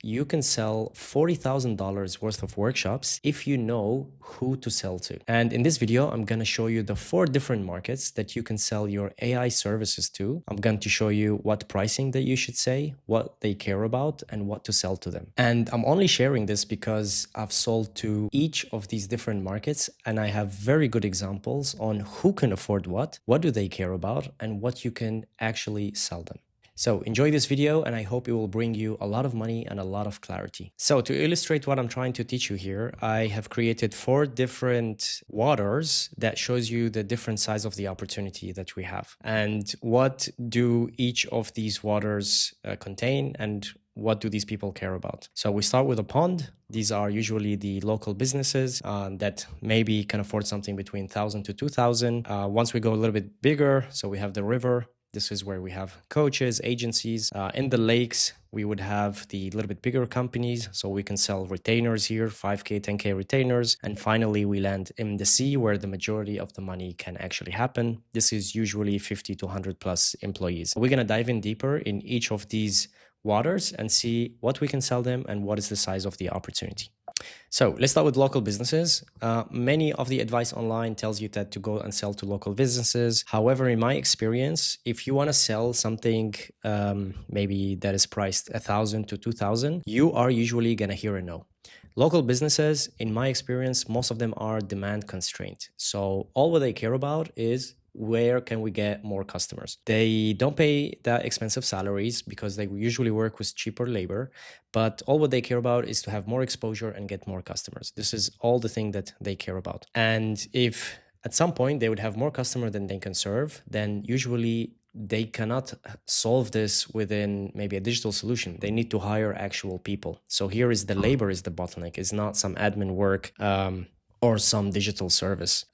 you can sell $40,000 worth of workshops if you know who to sell to. And in this video, I'm going to show you the 4 different markets that you can sell your AI services to. I'm going to show you what pricing that you should say, what they care about, and what to sell to them. And I'm only sharing this because I've sold to each of these different markets, and I have very good examples on who can afford what do they care about, and what you can actually sell them. So enjoy this video, and I hope it will bring you a lot of money and a lot of clarity. So to illustrate what I'm trying to teach you here, I have created 4 different waters that shows you the different size of the opportunity that we have. And what do each of these waters contain, and what do these people care about? So we start with a pond. These are usually the local businesses that maybe can afford something between 1,000 to 2,000. Once we go a little bit bigger, so we have the river. This is where we have coaches, agencies. In the lakes, we would have the little bit bigger companies. So we can sell retainers here, 5K, 10K retainers. And finally, we land in the sea where the majority of the money can actually happen. This is usually 50 to 100 plus employees. We're going to dive in deeper in each of these waters and see what we can sell them and what is the size of the opportunity. So let's start with local businesses. Many of the advice online tells you that to go and sell to local businesses. However, in my experience, if you want to sell something maybe that is priced 1,000 to 2,000, you are usually going to hear a no. Local businesses, in my experience, most of them are demand constrained. So all what they care about is where can we get more customers. They don't pay that expensive salaries because they usually work with cheaper labor, but all what they care about is to have more exposure and get more customers. This is all the thing that they care about. And if at some point they would have more customers than they can serve, then usually they cannot solve this within maybe a digital solution. They need to hire actual people. So here is the labor is the bottleneck. It's not some admin work or some digital service.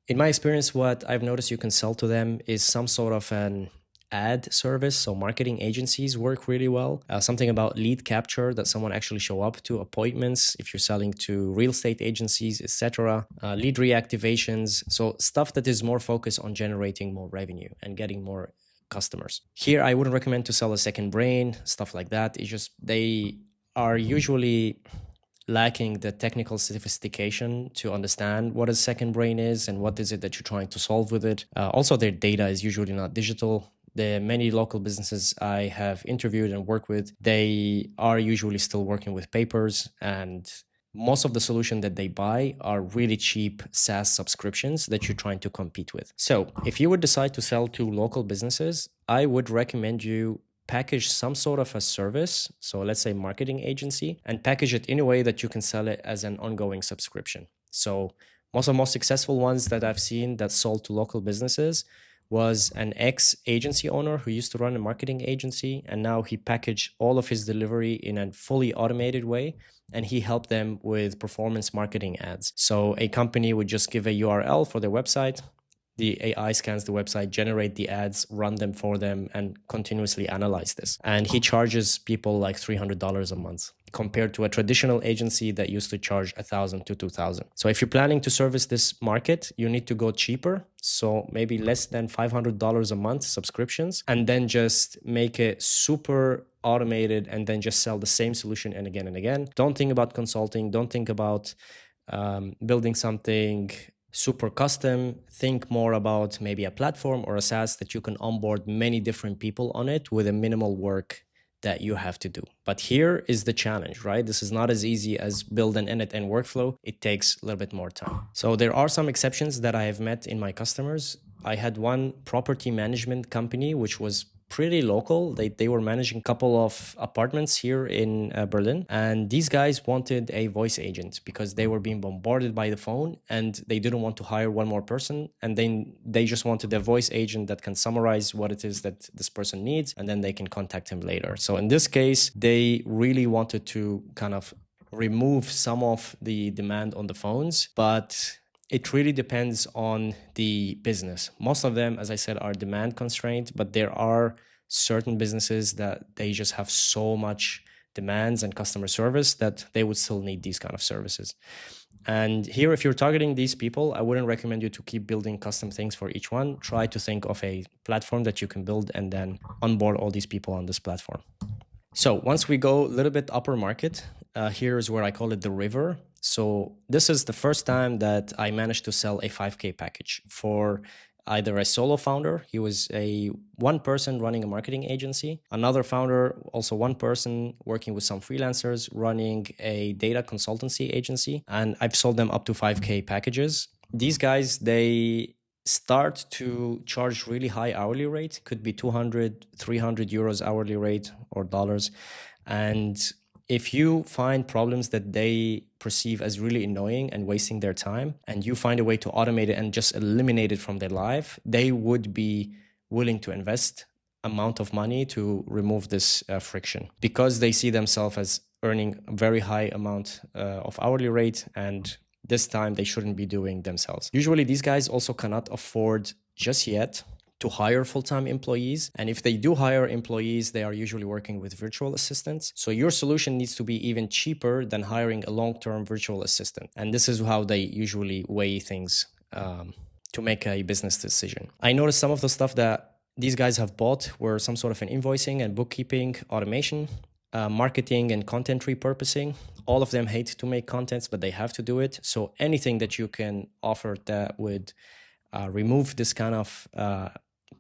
In my experience, what I've noticed you can sell to them is some sort of an ad service. So marketing agencies work really well. Something about lead capture, that someone actually show up to appointments if you're selling to real estate agencies, etc. Lead reactivations. So stuff that is more focused on generating more revenue and getting more customers. Here, I wouldn't recommend to sell a second brain, stuff like that. It's just they are usually lacking the technical sophistication to understand what a second brain is and what is it that you're trying to solve with it. Also, their data is usually not digital. The many local businesses I have interviewed and worked with, they are usually still working with papers, and most of the solution that they buy are really cheap SaaS subscriptions that you're trying to compete with. So if you would decide to sell to local businesses, I would recommend you package some sort of a service, so let's say marketing agency, and package it in a way that you can sell it as an ongoing subscription. So most of the most successful ones that I've seen that sold to local businesses was an ex-agency owner who used to run a marketing agency, and now he packaged all of his delivery in a fully automated way, and he helped them with performance marketing ads. So a company would just give a URL for their website, the AI scans the website, generate the ads, run them for them, and continuously analyze this. And he charges people like $300 a month compared to a traditional agency that used to charge 1,000 to 2,000. So if you're planning to service this market, you need to go cheaper. So maybe less than $500 a month subscriptions, and then just make it super automated and then just sell the same solution and again. Don't think about consulting. Don't think about building something super custom. Think more about maybe a platform or a SaaS that you can onboard many different people on it with a minimal work that you have to do. But here is the challenge, right? This is not as easy as build an end-to-end workflow. It takes a little bit more time. So there are some exceptions that I have met in my customers. I had one property management company, which was pretty local. They were managing a couple of apartments here in Berlin. And these guys wanted a voice agent because they were being bombarded by the phone and they didn't want to hire one more person. And then they just wanted a voice agent that can summarize what it is that this person needs, and then they can contact him later. So in this case, they really wanted to kind of remove some of the demand on the phones, but it really depends on the business. Most of them, as I said, are demand constrained, but there are certain businesses that they just have so much demands and customer service that they would still need these kind of services. And here, if you're targeting these people, I wouldn't recommend you to keep building custom things for each one. Try to think of a platform that you can build and then onboard all these people on this platform. So once we go a little bit upper market, here is where I call it the river. So this is the first time that I managed to sell a 5K package for either a solo founder. He was a one person running a marketing agency, another founder, also one person working with some freelancers running a data consultancy agency. And I've sold them up to 5K packages. These guys, they start to charge really high hourly rate, could be 200, 300 euros hourly rate or dollars. And if you find problems that they perceive as really annoying and wasting their time, and you find a way to automate it and just eliminate it from their life, they would be willing to invest amount of money to remove this friction, because they see themselves as earning a very high amount of hourly rate, and this time they shouldn't be doing themselves. Usually these guys also cannot afford just yet to hire full-time employees. And if they do hire employees, they are usually working with virtual assistants. So your solution needs to be even cheaper than hiring a long-term virtual assistant. And this is how they usually weigh things to make a business decision. I noticed some of the stuff that these guys have bought were some sort of an invoicing and bookkeeping automation, marketing and content repurposing. All of them hate to make contents, but they have to do it. So anything that you can offer that would remove this kind of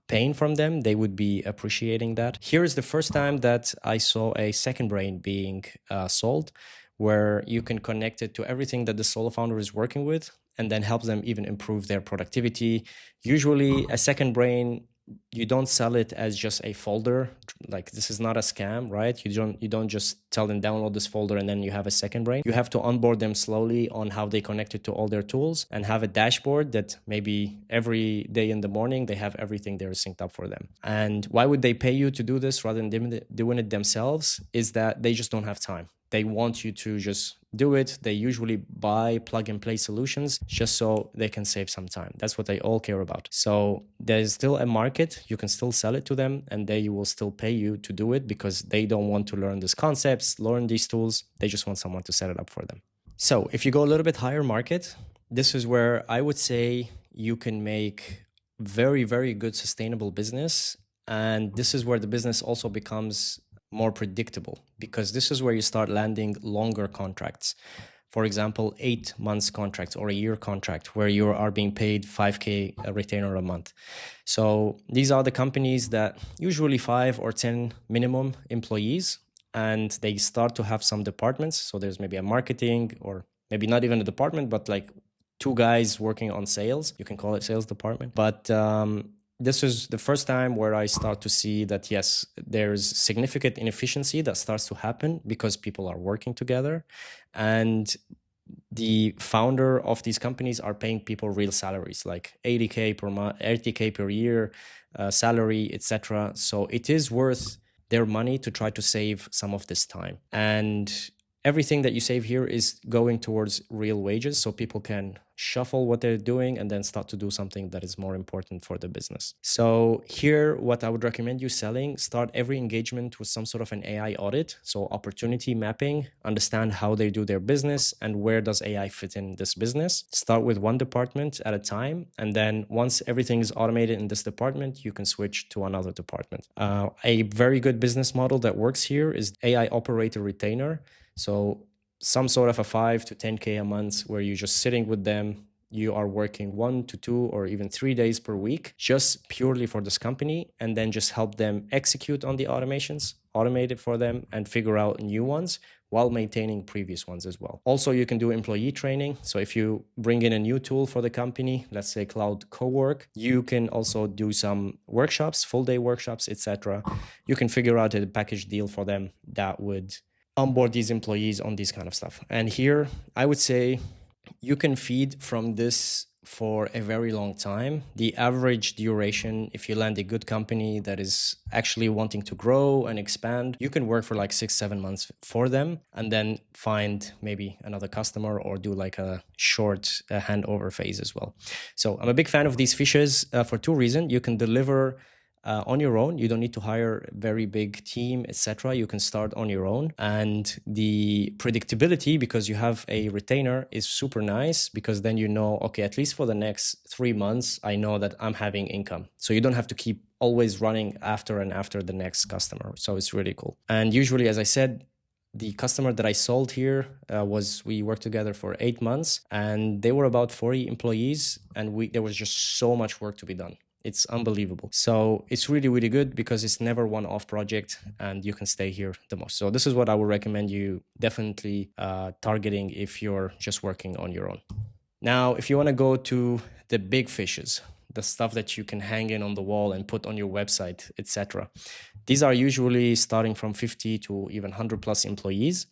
pain from them, they would be appreciating that. Here is the first time that I saw a second brain being sold, where you can connect it to everything that the solo founder is working with and then help them even improve their productivity. Usually a second brain, you don't sell it as just a folder. Like, this is not a scam, right? You don't just tell them download this folder and then you have a second brain. You have to onboard them slowly on how they connect it to all their tools and have a dashboard that maybe every day in the morning they have everything there synced up for them. And why would they pay you to do this rather than doing it themselves? Is that they just don't have time. They want you to just do it. They usually buy plug and play solutions just so they can save some time. That's what they all care about. So there's still a market. You can still sell it to them and they will still pay you to do it, because they don't want to learn these concepts, learn these tools. They just want someone to set it up for them. So if you go a little bit higher market, this is where I would say you can make very, very good sustainable business. And this is where the business also becomes more predictable, because this is where you start landing longer contracts. For example, 8 months contract or a year contract where you are being paid 5K a retainer a month. So these are the companies that usually 5 or 10 minimum employees, and they start to have some departments. So there's maybe a marketing, or maybe not even a department, but like 2 guys working on sales. You can call it sales department. But this is the first time where I start to see that, yes, there's significant inefficiency that starts to happen because people are working together, and the founder of these companies are paying people real salaries, like 80K per month, 80K per year salary, etc. So it is worth their money to try to save some of this time. And everything that you save here is going towards real wages, so people can shuffle what they're doing and then start to do something that is more important for the business. So here, what I would recommend you selling, start every engagement with some sort of an AI audit. So opportunity mapping, understand how they do their business and where does AI fit in this business. Start with one department at a time. And then once everything is automated in this department, you can switch to another department. A very good business model that works here is AI operator retainer. So some sort of a 5 to 10K a month where you're just sitting with them. You are working 1 to 2 or even 3 days per week, just purely for this company, and then just help them execute on the automations, automate it for them, and figure out new ones while maintaining previous ones as well. Also, you can do employee training. So if you bring in a new tool for the company, let's say Cloud Cowork, you can also do some workshops, full day workshops, etc. You can figure out a package deal for them that would onboard these employees on these kind of stuff. And here, I would say you can feed from this for a very long time. The average duration, if you land a good company that is actually wanting to grow and expand, you can work for like 6-7 months for them and then find maybe another customer or do like a short handover phase as well. So I'm a big fan of these fishes for 2 reasons. You can deliver on your own. You don't need to hire a very big team, etc. You can start on your own. And the predictability, because you have a retainer, is super nice, because then you know, okay, at least for the next 3 months, I know that I'm having income. So you don't have to keep always running after and after the next customer. So it's really cool. And usually, as I said, the customer that I sold here we worked together for 8 months, and they were about 40 employees, and there was just so much work to be done. It's unbelievable. So it's really, really good because it's never one-off project and you can stay here the most. So this is what I would recommend you definitely targeting if you're just working on your own. Now, if you want to go to the big fishes, the stuff that you can hang in on the wall and put on your website, etc. These are usually starting from 50 to even 100 plus employees.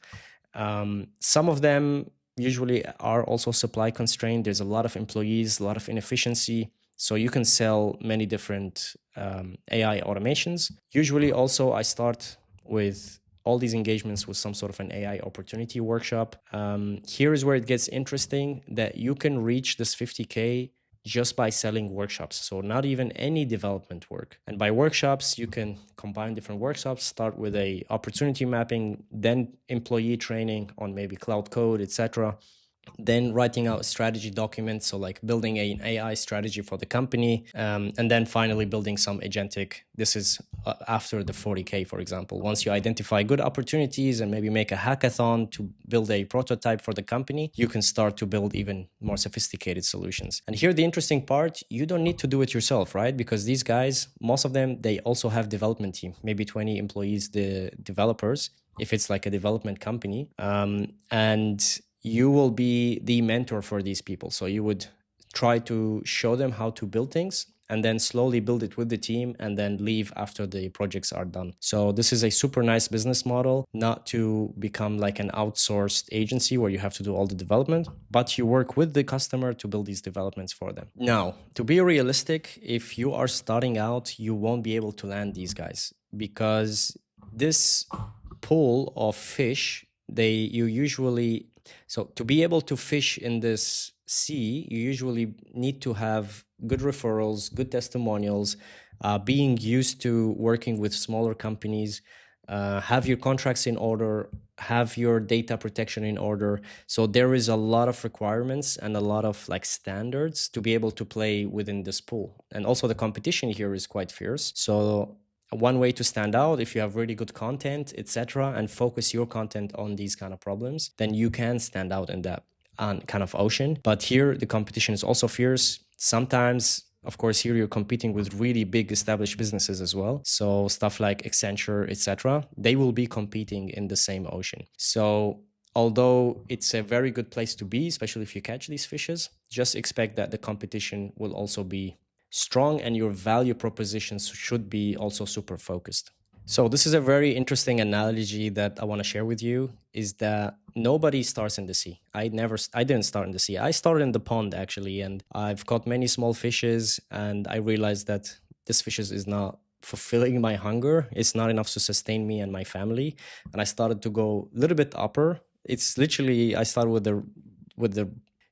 Some of them usually are also supply constrained. There's a lot of employees, a lot of inefficiency. So you can sell many different AI automations. Usually also I start with all these engagements with some sort of an AI opportunity workshop. Here is where it gets interesting, that you can reach this 50K just by selling workshops. So not even any development work. And by workshops, you can combine different workshops, start with a opportunity mapping, then employee training on maybe cloud code, etc. Then writing out a strategy document, so like building an AI strategy for the company, and then finally building some agentic. This is after the 40K, for example. Once you identify good opportunities and maybe make a hackathon to build a prototype for the company, you can start to build even more sophisticated solutions. And here the interesting part, you don't need to do it yourself, right? Because these guys, most of them, they also have development team, maybe 20 employees, the developers, if it's like a development company. And you will be the mentor for these people. So you would try to show them how to build things and then slowly build it with the team and then leave after the projects are done. So this is a super nice business model, not to become like an outsourced agency where you have to do all the development, but you work with the customer to build these developments for them. Now, to be realistic, if you are starting out, you won't be able to land these guys, because this pool of fish, so to be able to fish in this sea, you usually need to have good referrals, good testimonials, being used to working with smaller companies, have your contracts in order, have your data protection in order. So there is a lot of requirements and a lot of like standards to be able to play within this pool. And also the competition here is quite fierce. So one way to stand out, if you have really good content, etc., and focus your content on these kind of problems, then you can stand out in that kind of ocean. But here the competition is also fierce. Sometimes, of course, here you're competing with really big established businesses as well. So stuff like Accenture, etc., they will be competing in the same ocean. So although it's a very good place to be, especially if you catch these fishes, just expect that the competition will also be strong and your value propositions should be also super focused. So this is a very interesting analogy that I want to share with you, is that nobody starts in the sea. I didn't start in the sea. I started in the pond actually, and I've caught many small fishes, and I realized that this fishes is not fulfilling my hunger. It's not enough to sustain me and my family. And I started to go a little bit upper. It's literally, I started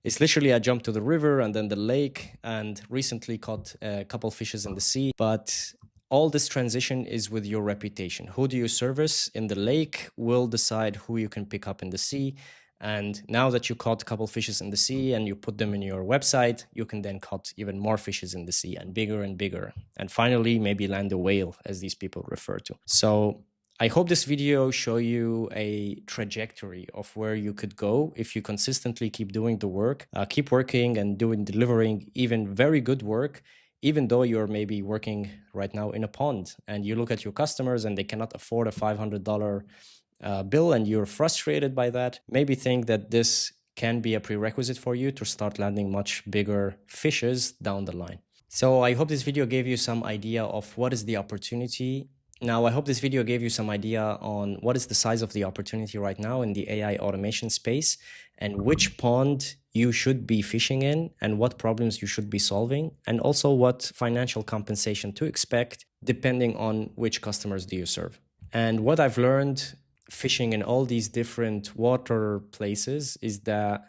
it's literally I jumped to the river and then the lake, and recently caught a couple fishes in the sea. But all this transition is with your reputation. Who do you service in the lake will decide who you can pick up in the sea. And now that you caught a couple fishes in the sea and you put them in your website, you can then catch even more fishes in the sea, and bigger. And finally, maybe land a whale, as these people refer to. So I hope this video show you a trajectory of where you could go if you consistently keep doing the work, keep working and delivering even very good work, even though you're maybe working right now in a pond and you look at your customers and they cannot afford a $500 bill and you're frustrated by that. Maybe think that this can be a prerequisite for you to start landing much bigger fishes down the line. So I hope this video gave you some idea of what is the opportunity. Now, I hope this video gave you some idea on what is the size of the opportunity right now in the AI automation space, and which pond you should be fishing in, and what problems you should be solving, and also what financial compensation to expect depending on which customers do you serve. And what I've learned fishing in all these different water places is that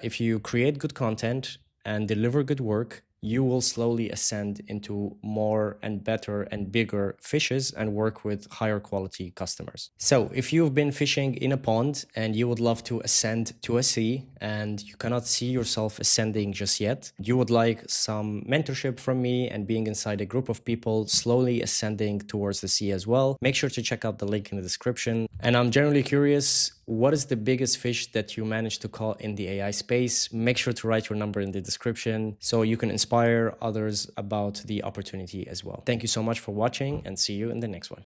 if you create good content and deliver good work, you will slowly ascend into more and better and bigger fishes and work with higher quality customers. So if you've been fishing in a pond and you would love to ascend to a sea and you cannot see yourself ascending just yet, you would like some mentorship from me and being inside a group of people slowly ascending towards the sea as well, make sure to check out the link in the description. And I'm generally curious, what is the biggest fish that you managed to caught in the AI space? Make sure to write your number in the description so you can inspire others about the opportunity as well. Thank you so much for watching and see you in the next one.